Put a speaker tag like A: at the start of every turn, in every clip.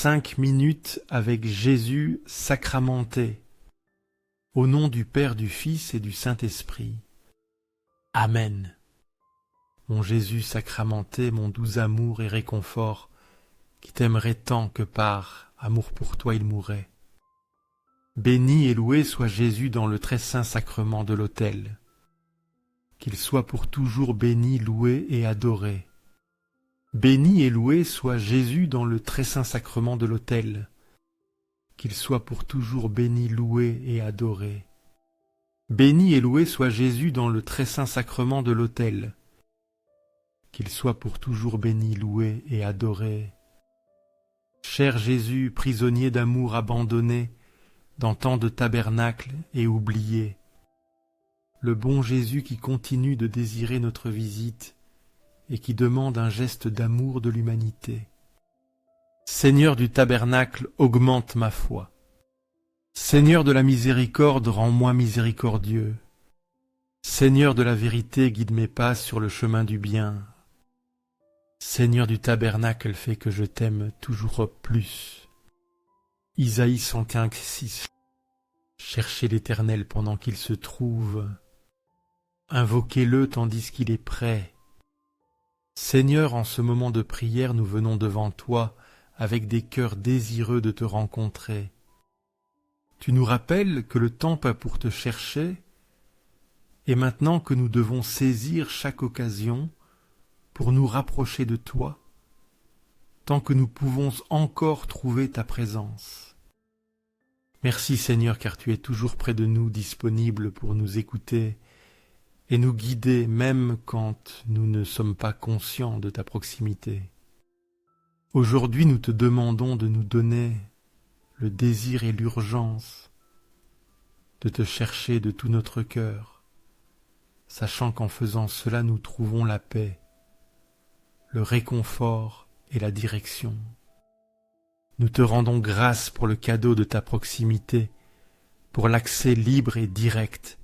A: 5 minutes avec Jésus sacramenté. Au nom du Père, du Fils et du Saint-Esprit. Amen. Mon Jésus sacramenté, mon doux amour et réconfort, qui t'aimerait tant que par amour pour toi il mourrait. Béni et loué soit Jésus dans le très saint sacrement de l'autel. Qu'il soit pour toujours béni, loué et adoré. Béni et loué soit Jésus dans le très saint sacrement de l'autel. Qu'il soit pour toujours béni, loué et adoré. Béni et loué soit Jésus dans le très saint sacrement de l'autel. Qu'il soit pour toujours béni, loué et adoré. Cher Jésus, prisonnier d'amour abandonné dans tant de tabernacles et oublié, le bon Jésus qui continue de désirer notre visite et qui demande un geste d'amour de l'humanité. Seigneur du tabernacle, augmente ma foi. Seigneur de la miséricorde, rends-moi miséricordieux. Seigneur de la vérité, guide mes pas sur le chemin du bien. Seigneur du tabernacle, fais que je t'aime toujours plus. Isaïe 61:6. Cherchez l'Éternel pendant qu'il se trouve. Invoquez-le tandis qu'il est prêt. Seigneur, en ce moment de prière, nous venons devant toi avec des cœurs désireux de te rencontrer. Tu nous rappelles que le temps passe pour te chercher, et maintenant que nous devons saisir chaque occasion pour nous rapprocher de toi, tant que nous pouvons encore trouver ta présence. Merci Seigneur, car tu es toujours près de nous, disponible pour nous écouter et nous guider même quand nous ne sommes pas conscients de ta proximité. Aujourd'hui, nous te demandons de nous donner le désir et l'urgence de te chercher de tout notre cœur, sachant qu'en faisant cela, nous trouvons la paix, le réconfort et la direction. Nous te rendons grâce pour le cadeau de ta proximité, pour l'accès libre et direct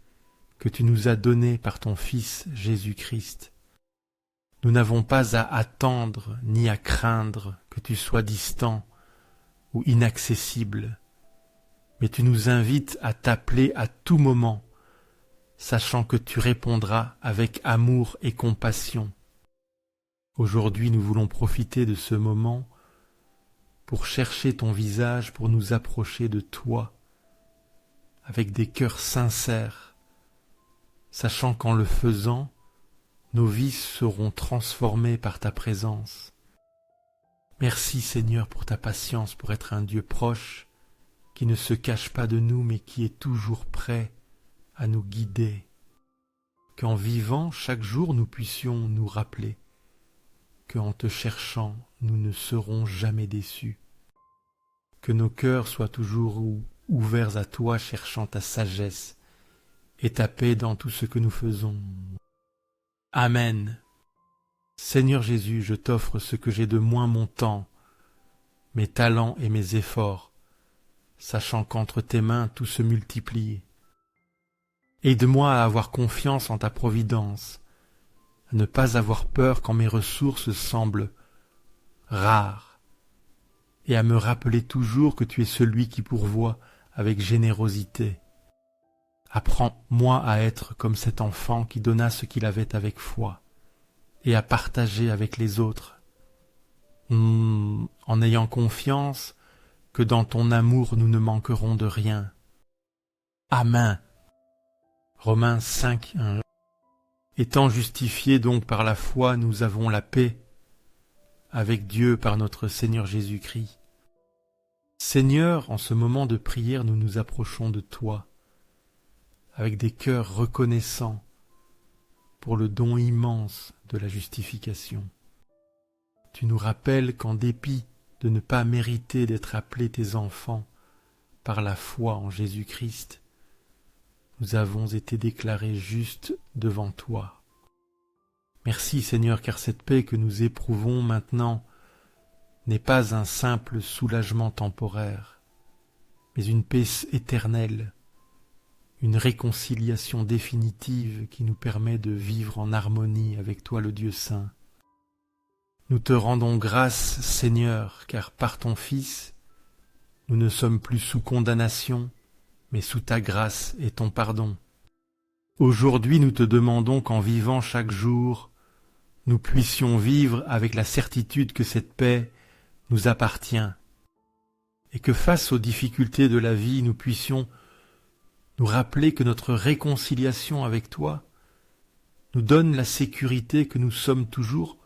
A: que tu nous as donné par ton Fils Jésus-Christ. Nous n'avons pas à attendre ni à craindre que tu sois distant ou inaccessible, mais tu nous invites à t'appeler à tout moment, sachant que tu répondras avec amour et compassion. Aujourd'hui, nous voulons profiter de ce moment pour chercher ton visage, pour nous approcher de toi, avec des cœurs sincères, sachant qu'en le faisant, nos vies seront transformées par ta présence. Merci Seigneur pour ta patience, pour être un Dieu proche, qui ne se cache pas de nous, mais qui est toujours prêt à nous guider. Qu'en vivant chaque jour, nous puissions nous rappeler qu'en te cherchant, nous ne serons jamais déçus. Que nos cœurs soient toujours ouverts à toi, cherchant ta sagesse et ta paix dans tout ce que nous faisons. Amen. Seigneur Jésus, je t'offre ce que j'ai de moins, mon temps, mes talents et mes efforts, sachant qu'entre tes mains tout se multiplie. Aide-moi à avoir confiance en ta providence, à ne pas avoir peur quand mes ressources semblent rares, et à me rappeler toujours que tu es celui qui pourvoit avec générosité. Apprends-moi à être comme cet enfant qui donna ce qu'il avait avec foi, et à partager avec les autres, en ayant confiance que dans ton amour nous ne manquerons de rien. Amen. Romains 5:1. Étant justifiés donc par la foi, nous avons la paix avec Dieu par notre Seigneur Jésus-Christ. Seigneur, en ce moment de prière, nous nous approchons de toi, avec des cœurs reconnaissants pour le don immense de la justification. Tu nous rappelles qu'en dépit de ne pas mériter d'être appelés tes enfants par la foi en Jésus-Christ, nous avons été déclarés justes devant toi. Merci Seigneur, car cette paix que nous éprouvons maintenant n'est pas un simple soulagement temporaire, mais une paix éternelle, une réconciliation définitive qui nous permet de vivre en harmonie avec toi le Dieu saint. Nous te rendons grâce, Seigneur, car par ton Fils, nous ne sommes plus sous condamnation, mais sous ta grâce et ton pardon. Aujourd'hui, nous te demandons qu'en vivant chaque jour, nous puissions vivre avec la certitude que cette paix nous appartient, et que face aux difficultés de la vie, nous puissions nous rappeler que notre réconciliation avec toi nous donne la sécurité que nous sommes toujours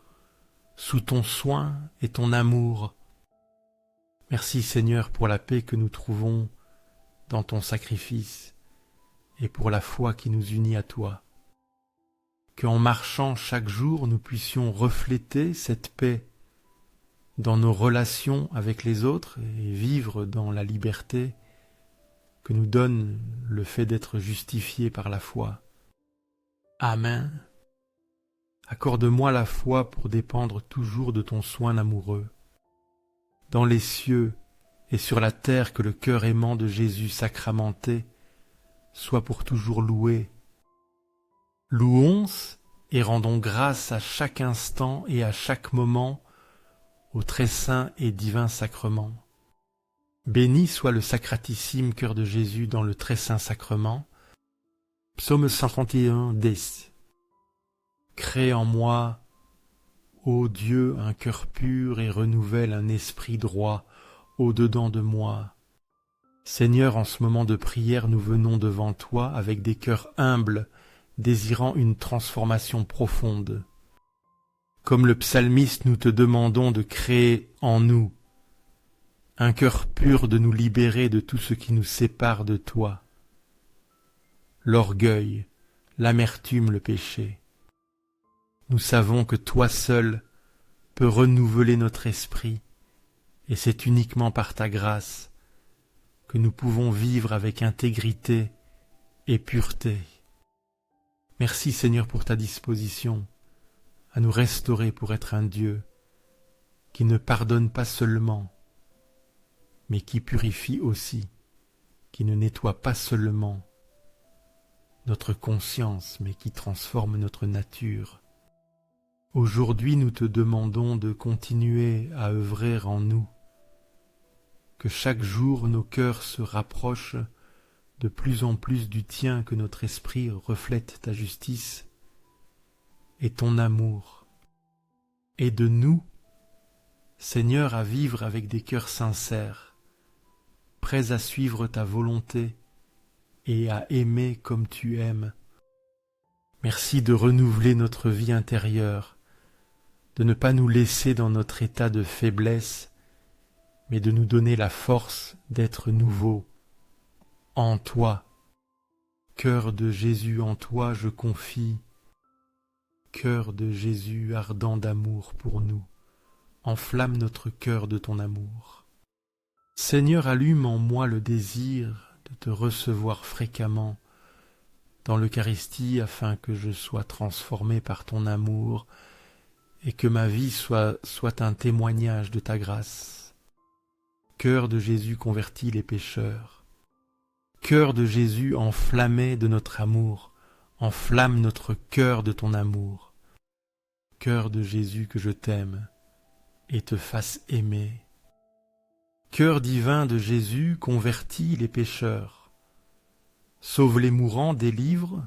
A: sous ton soin et ton amour. Merci Seigneur pour la paix que nous trouvons dans ton sacrifice et pour la foi qui nous unit à toi. Qu'en marchant chaque jour, nous puissions refléter cette paix dans nos relations avec les autres et vivre dans la liberté que nous donne le fait d'être justifiés par la foi. Amen. Accorde-moi la foi pour dépendre toujours de ton soin amoureux. Dans les cieux et sur la terre, que le cœur aimant de Jésus sacramenté soit pour toujours loué. Louons et rendons grâce à chaque instant et à chaque moment au très saint et divin sacrement. Béni soit le sacratissime cœur de Jésus dans le très saint sacrement. Psaume 131, Dès. Crée en moi, ô Dieu, un cœur pur et renouvelle un esprit droit au-dedans de moi. Seigneur, en ce moment de prière, nous venons devant toi avec des cœurs humbles, désirant une transformation profonde. Comme le psalmiste, nous te demandons de créer en nous un cœur pur, de nous libérer de tout ce qui nous sépare de toi. L'orgueil, l'amertume, le péché. Nous savons que toi seul peux renouveler notre esprit, et c'est uniquement par ta grâce que nous pouvons vivre avec intégrité et pureté. Merci Seigneur pour ta disposition à nous restaurer pour être un Dieu qui ne pardonne pas seulement, mais qui purifie aussi, qui ne nettoie pas seulement notre conscience, mais qui transforme notre nature. Aujourd'hui, nous te demandons de continuer à œuvrer en nous, que chaque jour nos cœurs se rapprochent de plus en plus du tien, que notre esprit reflète ta justice et ton amour. Aide-nous, Seigneur, à vivre avec des cœurs sincères, prêts à suivre ta volonté et à aimer comme tu aimes. Merci de renouveler notre vie intérieure, de ne pas nous laisser dans notre état de faiblesse, mais de nous donner la force d'être nouveaux en toi. Cœur de Jésus, en toi je confie. Cœur de Jésus ardent d'amour pour nous, enflamme notre cœur de ton amour. Seigneur, allume en moi le désir de te recevoir fréquemment dans l'Eucharistie, afin que je sois transformé par ton amour et que ma vie soit un témoignage de ta grâce. Cœur de Jésus, convertis les pécheurs. Cœur de Jésus, enflammé de notre amour, enflamme notre cœur de ton amour. Cœur de Jésus, que je t'aime et te fasse aimer. Cœur divin de Jésus, convertis les pécheurs. Sauve les mourants, délivre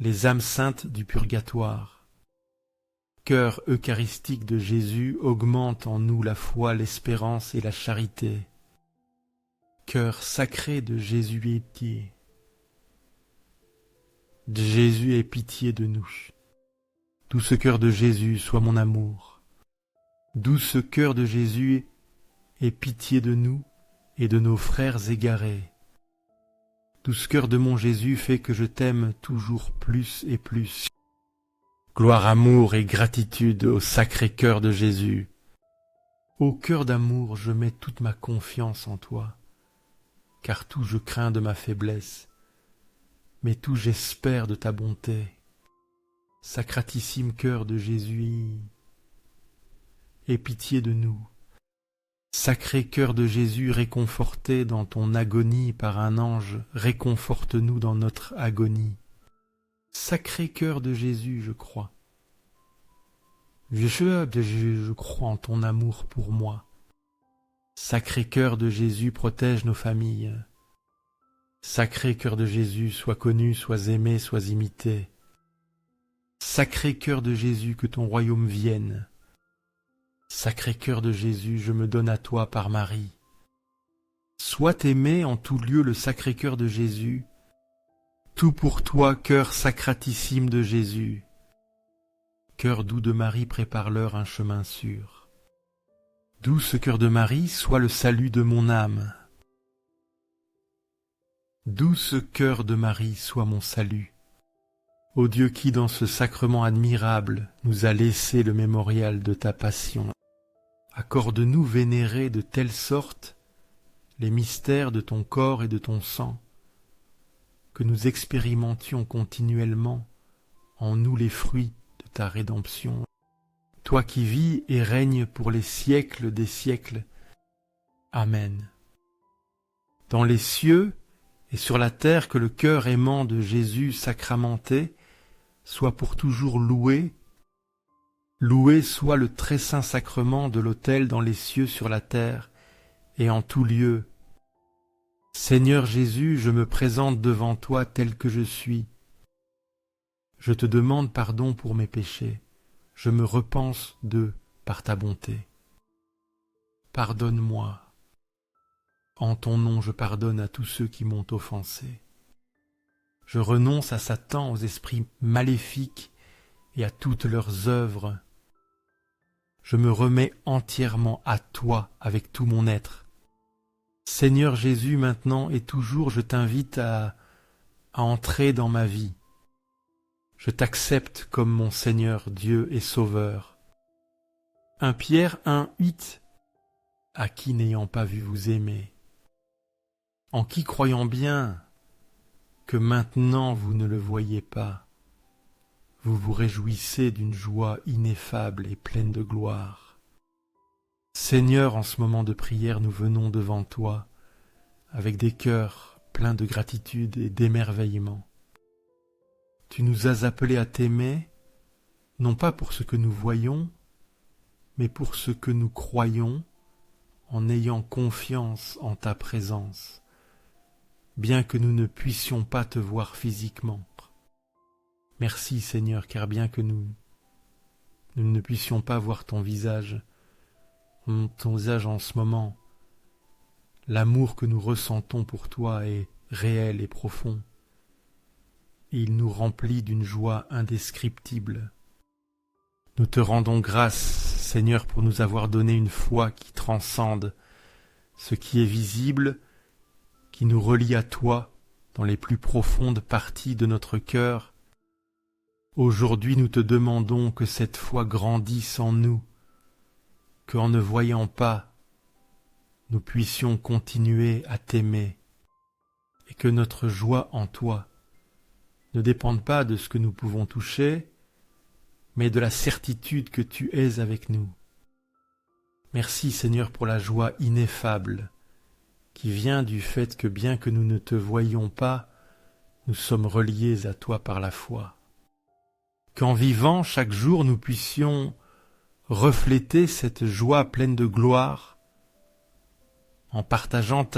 A: les âmes saintes du purgatoire. Cœur eucharistique de Jésus, augmente en nous la foi, l'espérance et la charité. Cœur sacré de Jésus, aie pitié. Jésus, aie pitié de nous. Douce cœur de Jésus, sois mon amour. Douce cœur de Jésus, aie pitié de nous et de nos frères égarés. Douce cœur de mon Jésus, fais que je t'aime toujours plus et plus. Gloire, amour et gratitude au sacré cœur de Jésus. Ô cœur d'amour, je mets toute ma confiance en toi, car tout je crains de ma faiblesse, mais tout j'espère de ta bonté. Sacratissime cœur de Jésus, aie pitié de nous. Sacré cœur de Jésus, réconforté dans ton agonie par un ange, réconforte-nous dans notre agonie. Sacré cœur de Jésus, je crois. Je crois en ton amour pour moi. Sacré cœur de Jésus, protège nos familles. Sacré cœur de Jésus, sois connu, sois aimé, sois imité. Sacré cœur de Jésus, que ton royaume vienne. Sacré cœur de Jésus, je me donne à toi par Marie. Sois aimé en tout lieu le sacré cœur de Jésus. Tout pour toi, cœur sacratissime de Jésus. Cœur doux de Marie, prépare-leur un chemin sûr. Douce cœur de Marie, sois le salut de mon âme. Douce cœur de Marie, sois mon salut. Ô Dieu qui, dans ce sacrement admirable, nous a laissé le mémorial de ta passion, accorde-nous vénérer de telle sorte les mystères de ton corps et de ton sang, que nous expérimentions continuellement en nous les fruits de ta rédemption. Toi qui vis et règnes pour les siècles des siècles. Amen. Dans les cieux et sur la terre, que le cœur aimant de Jésus sacramenté soit pour toujours loué. Loué soit le très saint sacrement de l'autel dans les cieux sur la terre et en tout lieu. Seigneur Jésus, je me présente devant toi tel que je suis. Je te demande pardon pour mes péchés. Je me repens d'eux par ta bonté. Pardonne-moi. En ton nom, je pardonne à tous ceux qui m'ont offensé. Je renonce à Satan, aux esprits maléfiques et à toutes leurs œuvres. Je me remets entièrement à toi avec tout mon être. Seigneur Jésus, maintenant et toujours, je t'invite à entrer dans ma vie. Je t'accepte comme mon Seigneur, Dieu et Sauveur. 1 Pierre 1:8. À qui n'ayant pas vu vous aimer, en qui croyant bien que maintenant vous ne le voyez pas, vous vous réjouissez d'une joie ineffable et pleine de gloire. Seigneur, en ce moment de prière, nous venons devant toi avec des cœurs pleins de gratitude et d'émerveillement. Tu nous as appelés à t'aimer, non pas pour ce que nous voyons, mais pour ce que nous croyons, en ayant confiance en ta présence, bien que nous ne puissions pas te voir physiquement. Merci Seigneur, car bien que nous ne puissions pas voir ton visage en ce moment, l'amour que nous ressentons pour toi est réel et profond, et il nous remplit d'une joie indescriptible. Nous te rendons grâce, Seigneur, pour nous avoir donné une foi qui transcende ce qui est visible, qui nous relie à toi dans les plus profondes parties de notre cœur. Aujourd'hui, nous te demandons que cette foi grandisse en nous, qu'en ne voyant pas, nous puissions continuer à t'aimer, et que notre joie en toi ne dépende pas de ce que nous pouvons toucher, mais de la certitude que tu es avec nous. Merci Seigneur pour la joie ineffable qui vient du fait que bien que nous ne te voyions pas, nous sommes reliés à toi par la foi. Qu'en vivant chaque jour nous puissions refléter cette joie pleine de gloire, en partageant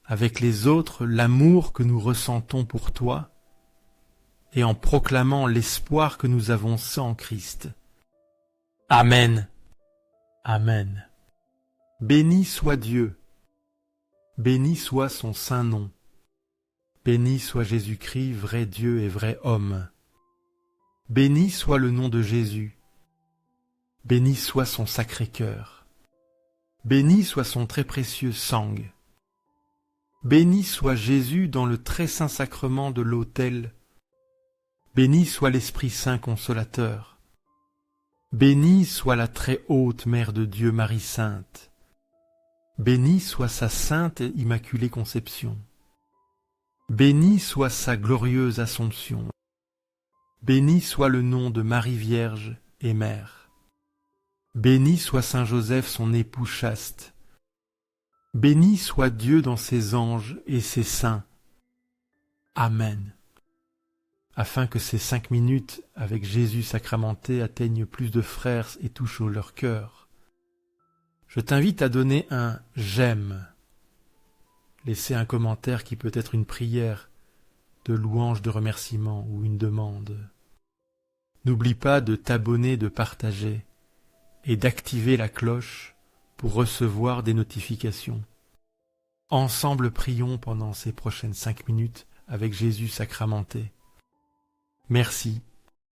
A: avec les autres l'amour que nous ressentons pour toi, et en proclamant l'espoir que nous avons en Christ. Amen. Amen. Béni soit Dieu. Béni soit son saint nom. Béni soit Jésus-Christ, vrai Dieu et vrai homme. Béni soit le nom de Jésus. Béni soit son sacré cœur. Béni soit son très précieux sang. Béni soit Jésus dans le très saint sacrement de l'autel. Béni soit l'Esprit Saint consolateur. Béni soit la très haute Mère de Dieu, Marie Sainte. Béni soit sa sainte et immaculée conception. Béni soit sa glorieuse Assomption. Béni soit le nom de Marie Vierge et Mère. Béni soit Saint Joseph, son époux chaste. Béni soit Dieu dans ses anges et ses saints. Amen. afin que ces 5 minutes avec Jésus sacramenté atteignent plus de frères et touchent leur cœur. Je t'invite à donner un « j'aime ». Laisser un commentaire qui peut être une prière, de louange, de remerciement ou une demande. N'oublie pas de t'abonner, de partager et d'activer la cloche pour recevoir des notifications. Ensemble, prions pendant ces prochaines 5 minutes avec Jésus sacramenté. Merci